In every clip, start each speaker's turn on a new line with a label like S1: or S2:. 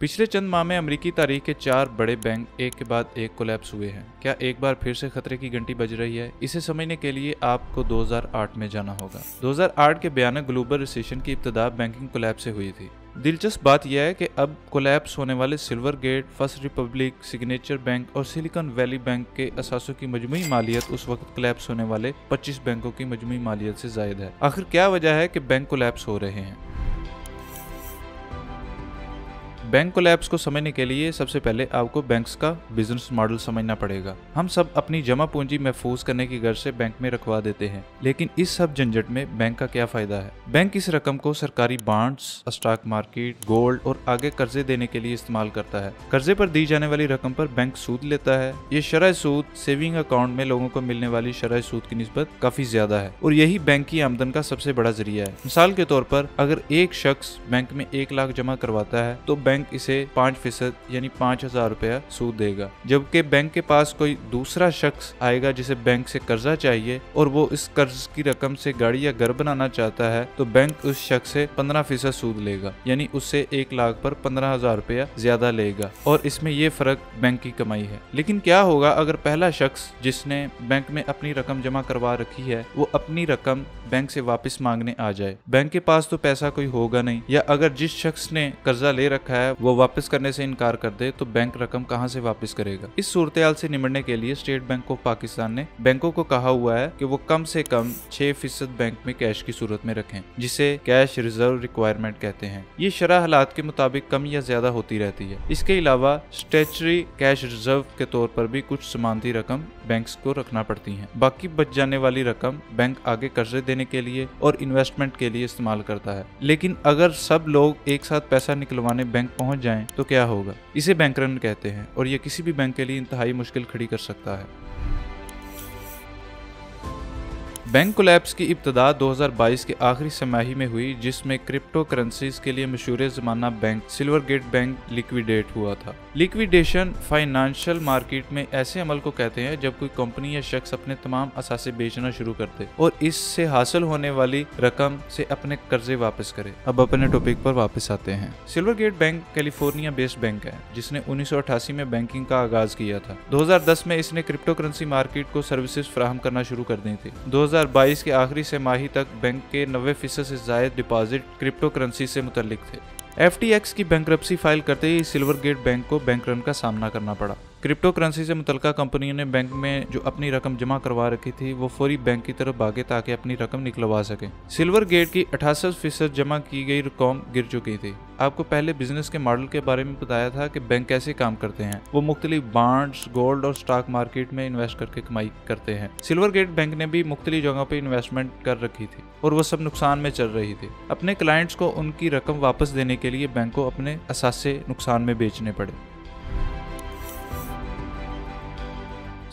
S1: पिछले चंद माह में अमेरिकी तारीख के 4 बड़े बैंक एक के बाद एक कोलैप्स हुए हैं। क्या एक बार फिर से खतरे की घंटी बज रही है? इसे समझने के लिए आपको 2008 में जाना होगा। 2008 के भयानक ग्लोबल रिसेशन की इब्तिदा बैंकिंग कोलैप्स से हुई थी। दिलचस्प बात यह है कि अब कोलैप्स होने वाले Silvergate, First Republic, Signature Bank और सिलिकॉन वैली बैंक के असासों की मजमूई मालियत उस वक्त कोलैप्स होने वाले 25 बैंकों की मजमूई मालियत से जायद है। आखिर क्या वजह है कि बैंक कोलैप्स हो रहे हैं? बैंक कोलैप्स को समझने के लिए सबसे पहले आपको बैंक्स का बिजनेस मॉडल समझना पड़ेगा। हम सब अपनी जमा पूंजी महफूज करने की गर्ज से बैंक में रखवा देते हैं, लेकिन इस सब झंझट में बैंक का क्या फायदा है? बैंक इस रकम को सरकारी बॉन्ड्स, स्टॉक मार्केट, गोल्ड और आगे कर्जे देने के लिए इस्तेमाल करता है। कर्जे पर दी जाने वाली रकम पर बैंक सूद लेता है। ये शरह सूद सेविंग अकाउंट में लोगों को मिलने वाली शरह सूद की निस्बत काफी ज्यादा है और यही बैंक की आमदन का सबसे बड़ा जरिया है। मिसाल के तौर पर अगर एक शख्स बैंक में 1 लाख जमा करवाता है तो बैंक इसे 5% यानी 5,000 रुपया सूद देगा। जबकि बैंक के पास कोई दूसरा शख्स आएगा जिसे बैंक से कर्जा चाहिए और वो इस कर्ज की रकम से गाड़ी या घर बनाना चाहता है तो बैंक उस शख्स से 15% सूद लेगा, यानी उससे 1 लाख पर 15,000 रुपया ज्यादा लेगा और इसमें ये फर्क बैंक की कमाई है। लेकिन क्या होगा अगर पहला शख्स जिसने बैंक में अपनी रकम जमा करवा रखी है वो अपनी रकम बैंक से वापस मांगने आ जाए? बैंक के पास तो पैसा कोई होगा नहीं, या अगर जिस शख्स ने कर्जा ले रखा है वो वापस करने से इनकार कर दे तो बैंक रकम कहां से वापस करेगा? इस सूरत-ए-हाल से निपटने के लिए स्टेट बैंक ऑफ पाकिस्तान ने बैंकों को कहा हुआ है कि वो कम से कम 6% बैंक में कैश की सूरत में रखें, जिसे कैश रिजर्व रिक्वायरमेंट कहते हैं। ये शरह हालात के मुताबिक कम या ज्यादा होती रहती है। इसके अलावा स्टैट्यूटरी कैश रिजर्व के तौर पर भी कुछ जमानती रकम बैंक्स को रखना पड़ती है। बाकी बच जाने वाली रकम बैंक आगे कर्जे देने के लिए और इन्वेस्टमेंट के लिए इस्तेमाल करता है। लेकिन अगर सब लोग एक साथ पैसा निकलवाने बैंक पहुंच जाएं तो क्या होगा? इसे बैंक रन कहते हैं और यह किसी भी बैंक के लिए इंतहाई मुश्किल खड़ी कर सकता है। बैंक कोलैप्स की इब्तिदा 2022 के आखिरी तिमाही में हुई, जिसमें क्रिप्टो करेंसीज के लिए मशहूर ज़माना bank silver gate bank liquidate हुआ था। लिक्विडेशन फाइनेंशियल मार्केट में ऐसे अमल को कहते हैं जब कोई कंपनी या शख्स अपने तमाम असासे बेचना शुरू कर दे और इससे हासिल होने वाली रकम से अपने कर्जे वापस करे। अब अपने टॉपिक पर वापस आते हैं। Silver gate bank California based bank है जिसने 1988 में बैंकिंग का आगाज किया था। 2010 में इसने क्रिप्टो करेंसी मार्केट को सर्विसेज फराहम करना शुरू कर दी थी। 2022 के आखिरी तिमाही तक बैंक के 90% से ज्यादा डिपॉजिट क्रिप्टो करेंसी से मुतल्लिक थे। FTX की बैंक्रप्सी फाइल करते ही सिल्वर गेट बैंक को बैंक रन का सामना करना पड़ा। क्रिप्टो करेंसी से मुतल्लिका कंपनियों ने बैंक में जो अपनी रकम जमा करवा रखी थी वो फौरी बैंक की तरफ भागे ताकि अपनी रकम निकलवा सके। सिल्वर गेट की 68% जमा की गई रकम गिर चुकी थी। आपको पहले बिजनेस के मॉडल के बारे में बताया था कि बैंक कैसे काम करते हैं। वो मुख्तलिफ बॉन्ड्स, गोल्ड और स्टॉक मार्केट में इन्वेस्ट करके कमाई करते हैं। सिल्वर गेट बैंक ने भी मुख्तलिफ जगहों पर इन्वेस्टमेंट कर रखी थी और वो सब नुकसान में चल रही थी। अपने क्लाइंट्स को उनकी रकम वापस देने के लिए बैंक को अपने असासे नुकसान में बेचने पड़े।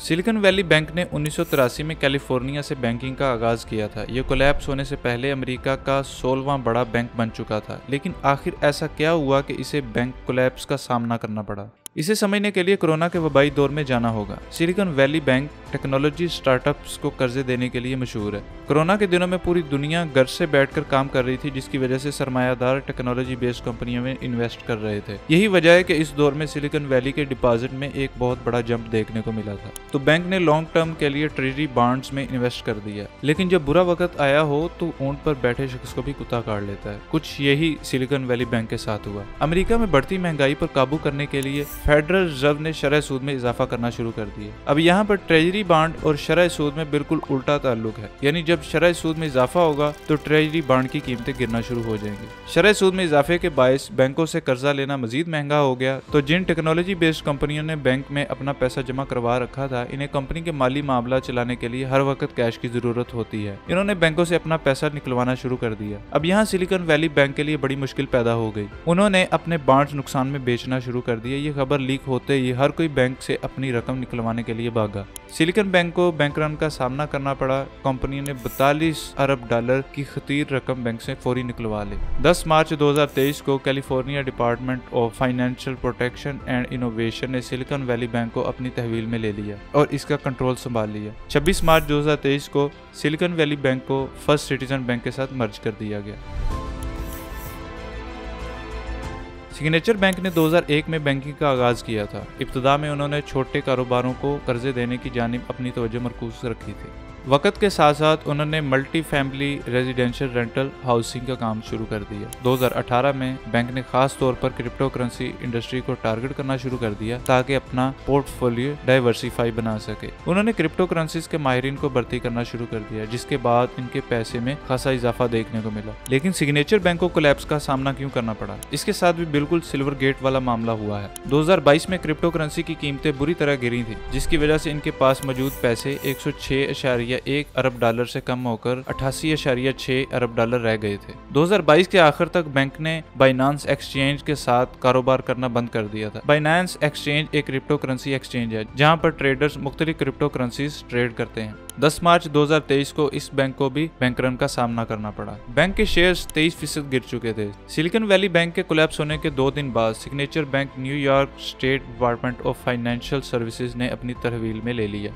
S1: सिलिकॉन वैली बैंक ने 1983 में कैलिफोर्निया से बैंकिंग का आगाज किया था। यह कोलैप्स होने से पहले अमेरिका का 16वां बड़ा बैंक बन चुका था। लेकिन आखिर ऐसा क्या हुआ कि इसे बैंक कोलैप्स का सामना करना पड़ा? इसे समझने के लिए कोरोना के वबाई दौर में जाना होगा। Silicon Valley bank technology startups को कर्जे देने के लिए मशहूर है। कोरोना के दिनों में पूरी दुनिया घर से बैठकर काम कर रही थी, जिसकी वजह से सरमायादार टेक्नोलॉजी बेस्ड कंपनियों में इन्वेस्ट कर रहे थे। यही वजह है कि इस दौर में सिलिकॉन वैली के डिपॉजिट में एक बहुत बड़ा जंप देखने को मिला था। तो बैंक ने लॉन्ग टर्म के लिए ट्रेजरी बॉन्ड्स में इन्वेस्ट कर दिया। लेकिन जब बुरा वक्त आया हो तो ऊंट पर बैठे शख्स को भी कुत्ता काट लेता है। कुछ यही सिलिकॉन वैली बैंक के साथ हुआ। अमेरिका में बढ़ती महंगाई पर काबू करने के लिए फेडरल रिजर्व ने शरह सूद में इजाफा करना शुरू कर दिया। अब यहाँ पर ट्रेजरी बॉन्ड और शरह सूद में बिल्कुल उल्टा ताल्लुक है, यानी जब शरह सूद में इजाफा होगा तो ट्रेजरी बॉन्ड की कीमतें गिरना शुरू हो जाएंगी। शरह सूद में इजाफे के बायस बैंकों से कर्जा लेना मजीद महंगा हो गया। तो जिन टेक्नोलॉजी बेस्ड कंपनियों ने बैंक में अपना पैसा जमा करवा रखा था, इन्हें कंपनी के माली मामला चलाने के लिए हर वक्त कैश की जरूरत होती है। इन्होंने बैंकों से अपना पैसा निकलवाना शुरू कर दिया। अब यहाँ सिलिकॉन वैली बैंक के लिए बड़ी मुश्किल पैदा हो गई। उन्होंने अपने बॉन्ड्स नुकसान में बेचना शुरू कर दिए। ये खबर लीक होते ही हर कोई बैंक से अपनी रकम निकलवाने के लिए भागा। सिलिकॉन बैंक को बैंक रन का सामना करना पड़ा। कंपनी ने 42 अरब डॉलर की खतीर रकम बैंक से फौरी निकलवा ली। 10 मार्च 2023 को California department of financial protection and innovation ने सिलिकॉन वैली बैंक को अपनी तहवील में ले लिया और इसका कंट्रोल संभाल लिया। 26 मार्च 2023 को सिलिकॉन वैली बैंक को फर्स्ट सिटीजन बैंक के साथ मर्ज कर दिया गया। सिग्नेचर बैंक ने 2001 में बैंकिंग का आगाज किया था। इब्तदा में उन्होंने छोटे कारोबारों को कर्जे देने की जानिब अपनी तवज्जो मरकूज रखी थी। वक्त के साथ साथ उन्होंने multi family residential rental housing का काम शुरू कर दिया। 2018 में बैंक ने खास तौर पर क्रिप्टो करेंसी इंडस्ट्री को टारगेट करना शुरू कर दिया ताकि अपना पोर्टफोलियो डाइवर्सिफाई बना सके। उन्होंने क्रिप्टो करेंसीज के माहिरीन को भर्ती करना शुरू कर दिया, जिसके बाद इनके पैसे में खासा इजाफा देखने को मिला। लेकिन सिग्नेचर बैंक को कोलैप्स का सामना क्यों करना पड़ा? इसके साथ भी बिल्कुल सिल्वर गेट वाला मामला हुआ है। 2022 में क्रिप्टो करेंसी की कीमतें बुरी तरह गिरी थी, जिसकी वजह से इनके पास मौजूद पैसे 106.1 अरब डॉलर से कम होकर 88.6 अरब डॉलर रह गए थे। 2022 के आखिर तक बैंक ने बाइनांस एक्सचेंज के साथ कारोबार करना बंद कर दिया था। बाइनांस एक्सचेंज एक क्रिप्टो करेंसी एक्सचेंज है जहां पर ट्रेडर्स मुख्तलिफ क्रिप्टो करेंसीज ट्रेड करते हैं। 10 मार्च 2023 को इस बैंक को भी बैंक रन का सामना करना पड़ा। बैंक के शेयर्स 23% गिर चुके थे। सिलिकॉन वैली बैंक के कोलैप्स होने के 2 दिन बाद signature bank New York state department of financial services ने अपनी तहवील में ले लिया।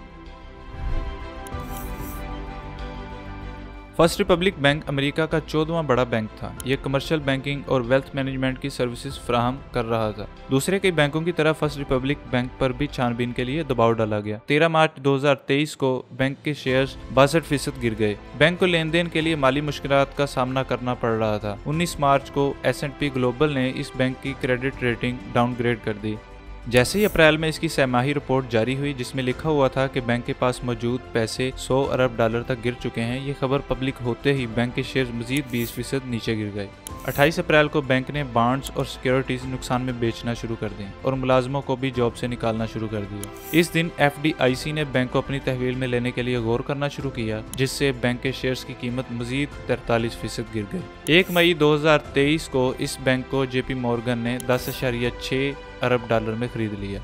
S1: फर्स्ट रिपब्लिक बैंक अमेरिका का 14वां बड़ा बैंक था। यह कमर्शियल बैंकिंग और वेल्थ मैनेजमेंट की सर्विसेज फराहम कर रहा था। दूसरे कई बैंकों की तरह फर्स्ट रिपब्लिक बैंक पर भी छानबीन के लिए दबाव डाला गया। 13 मार्च 2023 को बैंक के शेयर्स 62% गिर गए। बैंक को लेन देन के लिए माली मुश्किलात का सामना करना पड़ रहा था। 19 मार्च को S&P ग्लोबल ने इस बैंक की क्रेडिट रेटिंग डाउनग्रेड कर दी। जैसे ही अप्रैल में इसकी छमाही रिपोर्ट जारी हुई, जिसमें लिखा हुआ था कि बैंक के पास मौजूद पैसे 100 अरब डॉलर तक गिर चुके हैं, ये खबर पब्लिक होते ही बैंक के शेयर मजीद 20% नीचे गिर गए। 28 अप्रैल को बैंक ने बॉन्ड्स और सिक्योरिटीज नुकसान में बेचना शुरू कर दी और मुलाजमों को भी जॉब से निकालना शुरू कर दिया। इस दिन FDIC ने बैंक को अपनी तहवील में लेने के लिए गौर करना शुरू किया, जिससे बैंक के शेयर्स की कीमत मजीद 43% गिर गई। 1 मई 2023 को इस बैंक को JP मॉर्गन ने 10.6 अरब डॉलर में खरीद लिया।